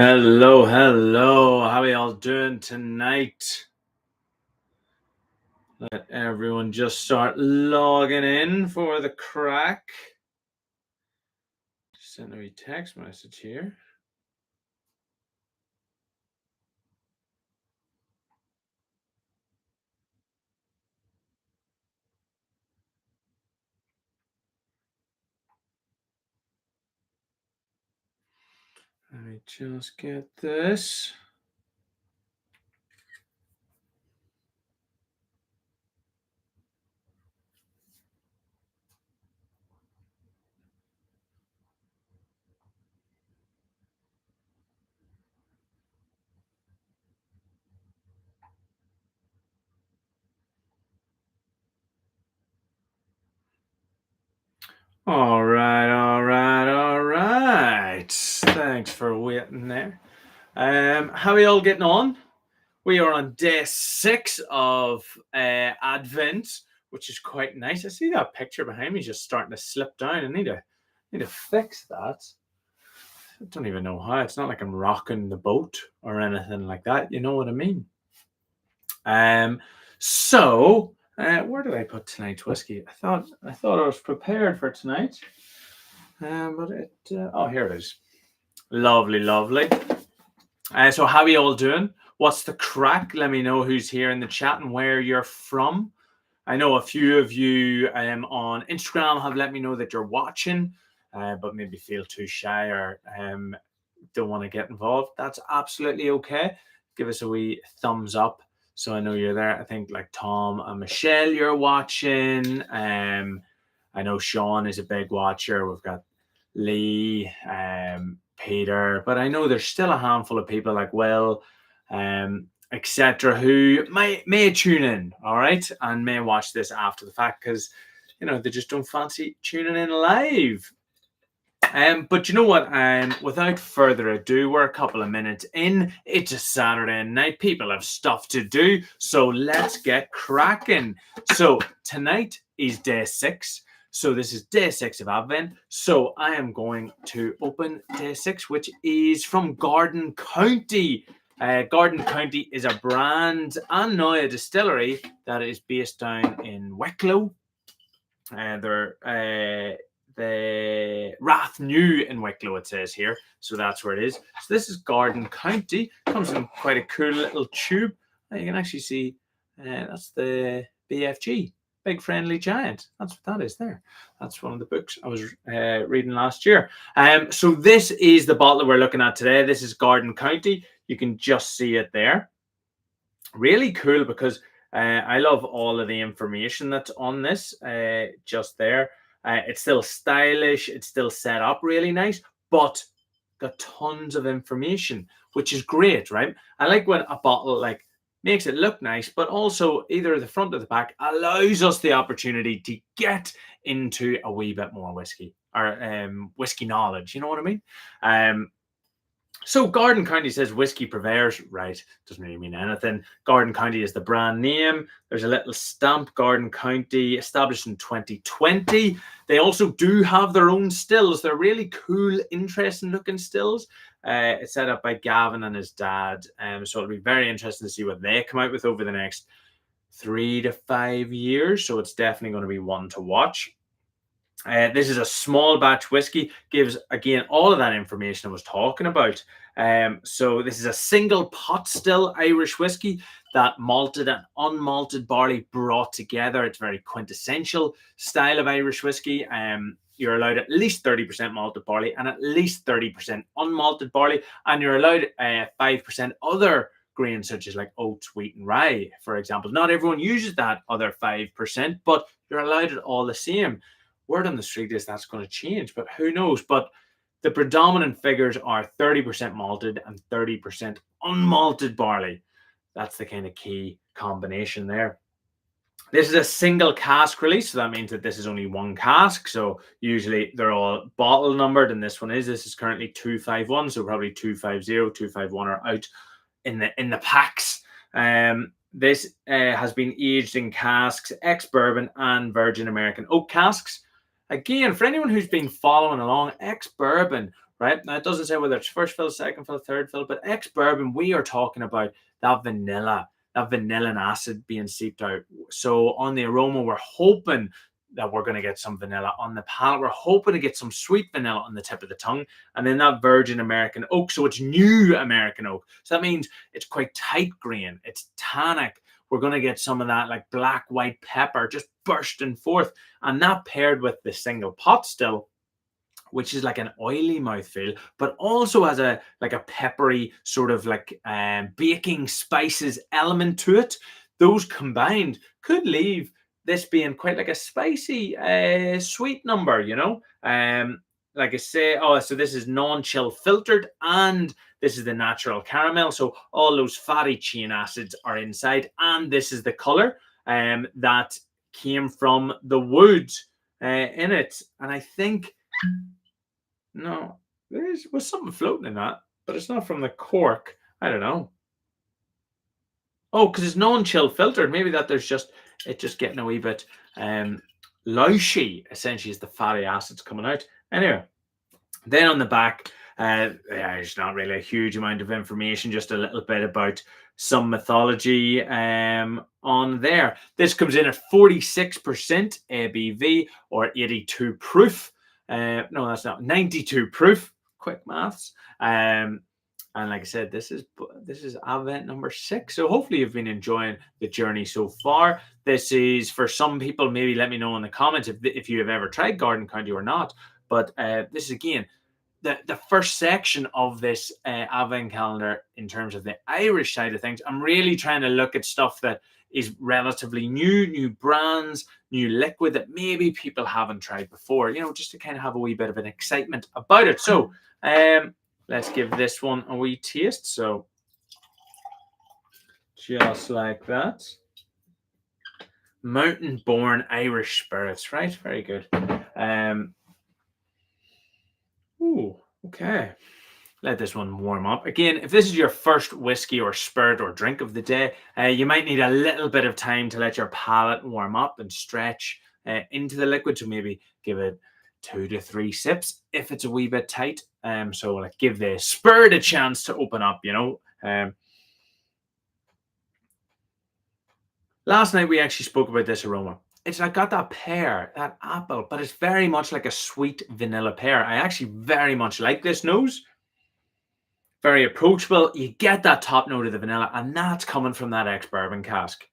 Hello, hello. How are y'all doing tonight? Let everyone just start logging in for the crack. Send a wee text message here. Let me just get this. All right. Thanks for waiting there. How are y'all getting on? We are on day 6 of Advent, which is quite nice. I see that picture behind me just starting to slip down. I need to fix that. I don't even know how. It's not like I'm rocking the boat or anything like that. You know what I mean? So where do I put tonight's whiskey? I thought I was prepared for tonight. But it oh, here it is. Lovely. So how are you all doing? What's the crack? Let me know who's here in the chat and where you're from. I know a few of you on Instagram have let me know that you're watching, but maybe feel too shy or don't want to get involved. That's absolutely okay. Give us a wee thumbs up so I know you're there. I think like Tom and Michelle, you're watching. I know Sean is a big watcher. We've got Lee, Peter, but I know there's still a handful of people like Will, etc., who may tune in, all right, and may watch this after the fact because they just don't fancy tuning in live. But you know what? Without further ado, we're a couple of minutes in. It's a Saturday night. People have stuff to do, so let's get cracking. So tonight is day 6. So this is day 6 of Advent. So I am going to open day 6, which is from Garden County. Garden County is a brand and now a distillery that is based down in Wicklow. They're the Rathnew in Wicklow, it says here. So that's where it is. So this is Garden County. Comes in quite a cool little tube. You can actually see that's the BFG, Big Friendly Giant. That's what that is there. That's one of the books I was reading last year. So this is the bottle that we're looking at today. This is Garden County. You can just see it there. Really cool because I love all of the information that's on this just there. It's still stylish. It's still set up really nice, but got tons of information, which is great, right? I like when a bottle like makes it look nice, but also either the front or the back allows us the opportunity to get into a wee bit more whiskey or whiskey knowledge. You know what I mean? So Garden County says whiskey purveyors, right? Doesn't really mean anything. Garden County is the brand name. There's a little stamp, Garden County, established in 2020. They also do have their own stills. They're really cool, interesting looking stills. It's set up by Gavin and his dad. So it'll be very interesting to see what they come out with over the next 3 to 5 years. So it's definitely going to be one to watch. This is a small batch whiskey, gives again all of that information I was talking about. So this is a single pot still Irish whiskey that malted and unmalted barley brought together. It's very quintessential style of Irish whiskey. You're allowed at least 30% malted barley and at least 30% unmalted barley, and you're allowed 5% other grains such as like oats, wheat, and rye, for example. Not everyone uses that other 5%, but you're allowed it all the same. Word on the street is that's going to change, but who knows? But the predominant figures are 30% malted and 30% unmalted barley. That's the kind of key combination there. This is a single cask release, so that means that this is only one cask. So usually they're all bottle numbered, and this one is. This is currently 251, so probably 250, 251 are out in the packs. This has been aged in casks, ex-bourbon and virgin American oak casks. Again, for anyone who's been following along, ex-bourbon right? Now, it doesn't say whether it's first fill, second fill, third fill, but ex-bourbon, we are talking about that vanillin acid being seeped out. So on the aroma, we're hoping that we're going to get some vanilla. On the palate, we're hoping to get some sweet vanilla on the tip of the tongue. And then that virgin American oak. So it's new American oak. So that means it's quite tight grain. It's tannic. We're going to get some of that like black, white pepper just bursting forth. And that paired with the single pot still, which is like an oily mouthfeel, but also has a like a peppery sort of like baking spices element to it. Those combined could leave this being quite like a spicy sweet number, you know. Like I say, oh, so this is non-chill filtered, and this is the natural caramel. So all those fatty chain acids are inside, and this is the color that came from the wood in it. And I think no, there was something floating in that, but it's not from the cork. I don't know. Oh, because it's non-chill filtered. Maybe that there's just it just getting a wee bit lousy. Essentially, is the fatty acids coming out. Anyway, then on the back, yeah, there's not really a huge amount of information. Just a little bit about some mythology on there. This comes in at 46% ABV or 82 proof. No, that's not 92 proof. Quick maths. And like I said, this is Advent number 6. So hopefully you've been enjoying the journey so far. This is for some people. Maybe let me know in the comments if you have ever tried Garden County or not. But this is again the first section of this Advent calendar in terms of the Irish side of things. I'm really trying to look at stuff that is relatively new brands, new liquid that maybe people haven't tried before, you know, just to kind of have a wee bit of an excitement about it. So let's give this one a wee taste. So just like that. Mountain born Irish spirits, right? Very good. Ooh, okay. Let this one warm up. Again, if this is your first whiskey or spirit or drink of the day, you might need a little bit of time to let your palate warm up and stretch into the liquid. So maybe give it 2 to 3 sips if it's a wee bit tight. So like give the spirit a chance to open up, you know. Last night we actually spoke about this aroma. It's like got that pear, that apple, but it's very much like a sweet vanilla pear. I actually very much like this nose. Very approachable. You get that top note of the vanilla, and that's coming from that ex-bourbon cask.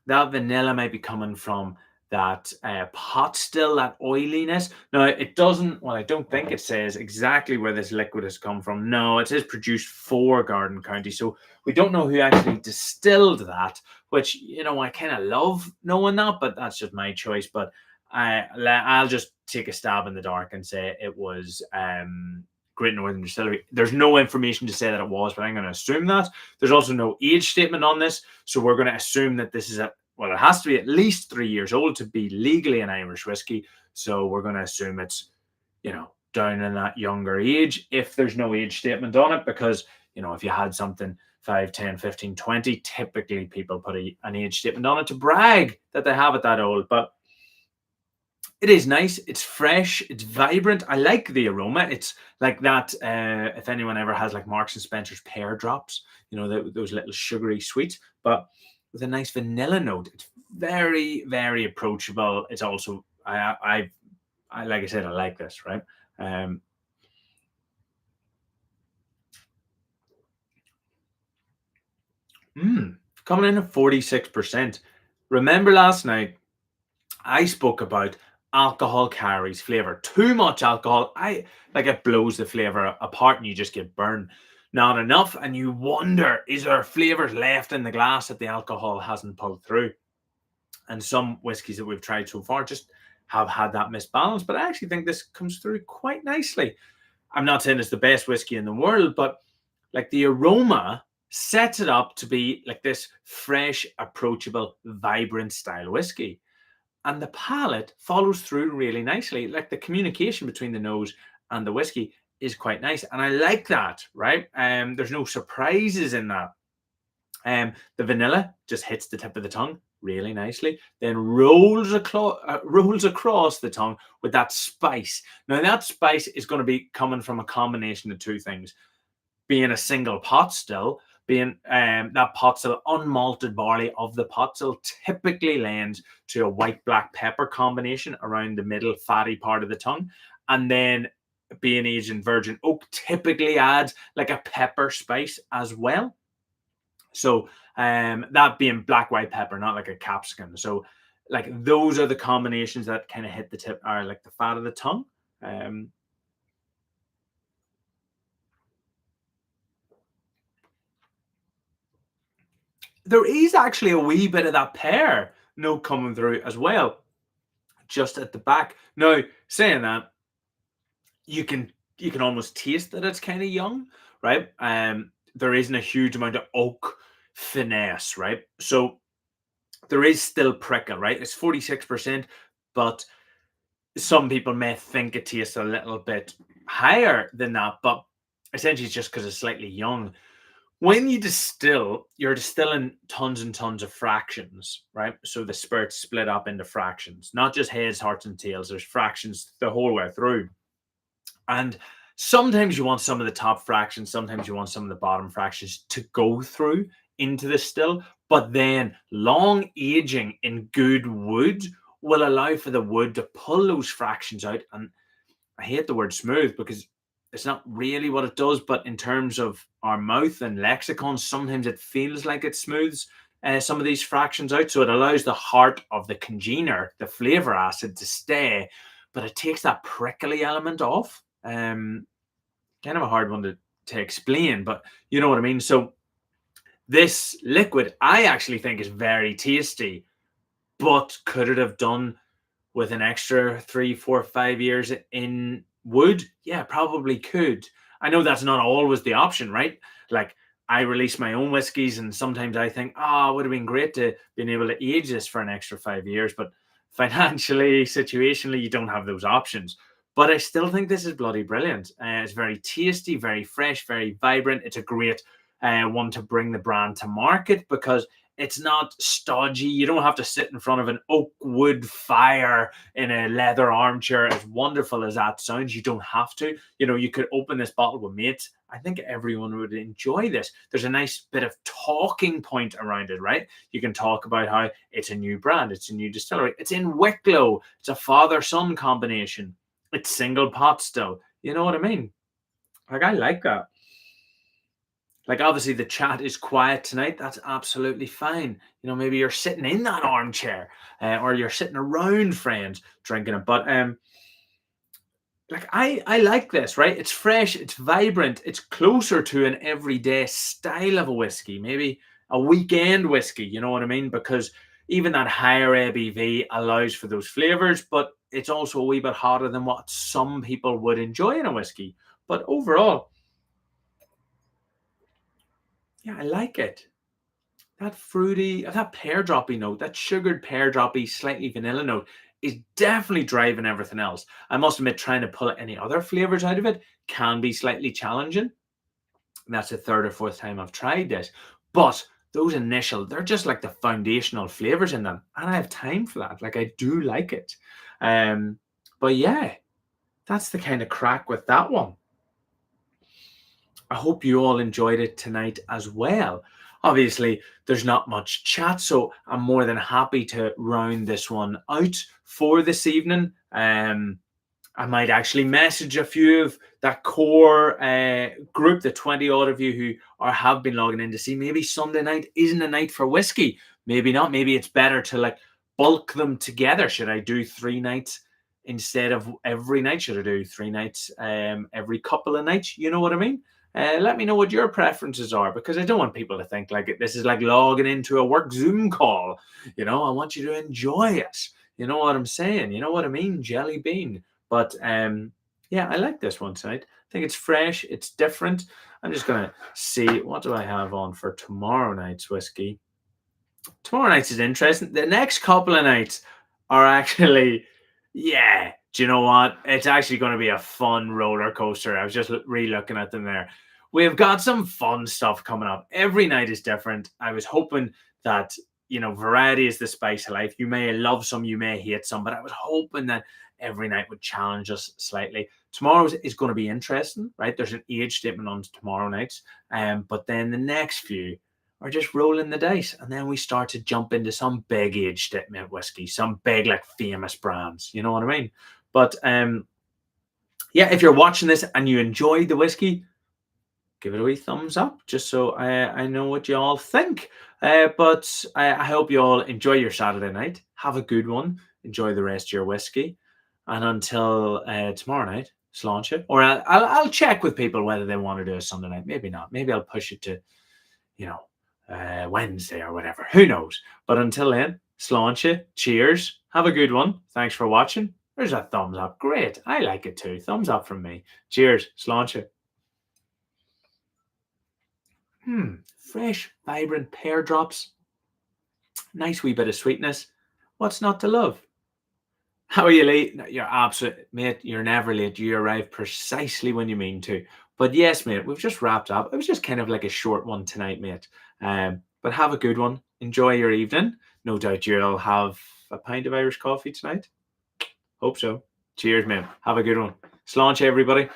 That vanilla might be coming from that pot still, that oiliness. Now, it doesn't, well, I don't think it says exactly where this liquid has come from. No, it says produced for Garden County. So we don't know who actually distilled that, which, you know, I kind of love knowing that, but that's just my choice. But I'll just take a stab in the dark and say it was Great Northern Distillery. There's no information to say that it was, but I'm going to assume that. There's also no age statement on this, so we're going to assume that this is well, it has to be at least 3 years old to be legally an Irish whiskey. So we're going to assume it's, you know, down in that younger age if there's no age statement on it, because, you know, if you had something 5, 10, 15, 20, typically people put an age statement on it to brag that they have it that old. But it is nice. It's fresh. It's vibrant. I like the aroma. It's like that. If anyone ever has like Marks and Spencer's pear drops, you know, those little sugary sweets, but with a nice vanilla note. It's very, very approachable. It's also, I like I said, I like this, right? Coming in at 46%. Remember last night, I spoke about alcohol carries flavor. Too much alcohol, it blows the flavor apart and you just get burned. Not enough, and you wonder, is there flavors left in the glass that the alcohol hasn't pulled through? And some whiskies that we've tried so far just have had that misbalance, but I actually think this comes through quite nicely. I'm not saying it's the best whiskey in the world, but like the aroma sets it up to be like this fresh, approachable, vibrant style whiskey. And the palate follows through really nicely. Like the communication between the nose and the whiskey is quite nice. And I like that, right? There's no surprises in that. The vanilla just hits the tip of the tongue really nicely, then rolls across the tongue with that spice. Now, that spice is going to be coming from a combination of two things: being a single pot still, being that pot still, unmalted barley of the pot still typically lends to a white black pepper combination around the middle fatty part of the tongue. And then being aged in virgin oak typically adds like a pepper spice as well. So that being black white pepper, not like a capsicum. So like those are the combinations that kind of hit the tip, are like the fat of the tongue. Um, there is actually a wee bit of that pear note coming through as well, just at the back. Now, saying that, you can almost taste that it's kind of young, right? There isn't a huge amount of oak finesse, right? So there is still prickle, right? It's 46%, but some people may think it tastes a little bit higher than that, but essentially it's just because it's slightly young. When you distill, you're distilling tons and tons of fractions, right? So the spirt's split up into fractions, not just heads, hearts, and tails. There's fractions the whole way through. And sometimes you want some of the top fractions, sometimes you want some of the bottom fractions to go through into the still. But then long aging in good wood will allow for the wood to pull those fractions out. And I hate the word smooth because it's not really what it does, but in terms of our mouth and lexicon, sometimes it feels like it smooths some of these fractions out. So it allows the heart of the congener, the flavor acid, to stay, but it takes that prickly element off. Kind of a hard one to explain, but you know what I mean. So this liquid, I actually think is very tasty, but could it have done with an extra 3, 4, 5 years in wood? Yeah, probably could. I know that's not always the option, right? Like I release my own whiskies, and sometimes I think, it would have been great to been able to age this for an extra 5 years, but financially, situationally, you don't have those options. But I still think this is bloody brilliant. It's very tasty, very fresh, very vibrant. It's a great one to bring the brand to market because it's not stodgy. You don't have to sit in front of an oak wood fire in a leather armchair. As wonderful as that sounds, you don't have to. You could open this bottle with mates. I think everyone would enjoy this. There's a nice bit of talking point around it, right? You can talk about how it's a new brand, it's a new distillery, it's in Wicklow, it's a father-son combination, it's single pot still. You know what I mean? Like, I like that. Like, obviously, the chat is quiet tonight. That's absolutely fine. Maybe you're sitting in that armchair, or you're sitting around friends drinking it. But like, I like this, right? It's fresh, it's vibrant, it's closer to an everyday style of a whiskey, maybe a weekend whiskey. You know what I mean? Because even that higher ABV allows for those flavors, but it's also a wee bit hotter than what some people would enjoy in a whiskey. But overall, yeah, I like it. That fruity, that pear droppy note, that sugared pear droppy, slightly vanilla note is definitely driving everything else. I must admit, trying to pull any other flavors out of it can be slightly challenging. That's the third or fourth time I've tried this. But those initial, they're just like the foundational flavors in them. And I have time for that. Like, I do like it. But yeah, that's the kind of crack with that one. I hope you all enjoyed it tonight as well. Obviously, there's not much chat, so I'm more than happy to round this one out for this evening. I might actually message a few of that core group, the 20 odd of you who have been logging in, to see maybe Sunday night isn't a night for whiskey. Maybe not. Maybe it's better to like bulk them together. Should I do 3 nights instead of every night? Should I do 3 nights every couple of nights? You know what I mean? Let me know what your preferences are, because I don't want people to think like this is like logging into a work Zoom call. I want you to enjoy it. You know what I'm saying? You know what I mean? Jelly bean. But yeah, I like this one tonight. I think it's fresh. It's different. I'm just going to see, what do I have on for tomorrow night's whiskey? Tomorrow night's is interesting. The next couple of nights are actually, yeah, do you know what? It's actually going to be a fun roller coaster. I was just re-looking at them there. We've got some fun stuff coming up. Every night is different. I was hoping that variety is the spice of life. You may love some, you may hate some, but I was hoping that every night would challenge us slightly. Tomorrow's is going to be interesting, right? There's an age statement on tomorrow night's, but then the next few are just rolling the dice, and then we start to jump into some big age statement whiskey, some big like famous brands. You know what I mean? But yeah, if you're watching this and you enjoy the whiskey, give it a wee thumbs up, just so I know what you all think. But I hope you all enjoy your Saturday night. Have a good one. Enjoy the rest of your whiskey. And until tomorrow night, sláinte. Or I'll check with people whether they want to do a Sunday night. Maybe not. Maybe I'll push it to, Wednesday or whatever. Who knows? But until then, sláinte. Cheers. Have a good one. Thanks for watching. There's a thumbs up. Great. I like it too. Thumbs up from me. Cheers. Sláinte. Fresh, vibrant pear drops. Nice wee bit of sweetness. What's not to love? How are you late? No, you're absolute, mate. You're never late. You arrive precisely when you mean to. But yes, mate, we've just wrapped up. It was just kind of like a short one tonight, mate. But have a good one. Enjoy your evening. No doubt you'll have a pint of Irish coffee tonight. Hope so. Cheers, mate. Have a good one. Sláinte, everybody.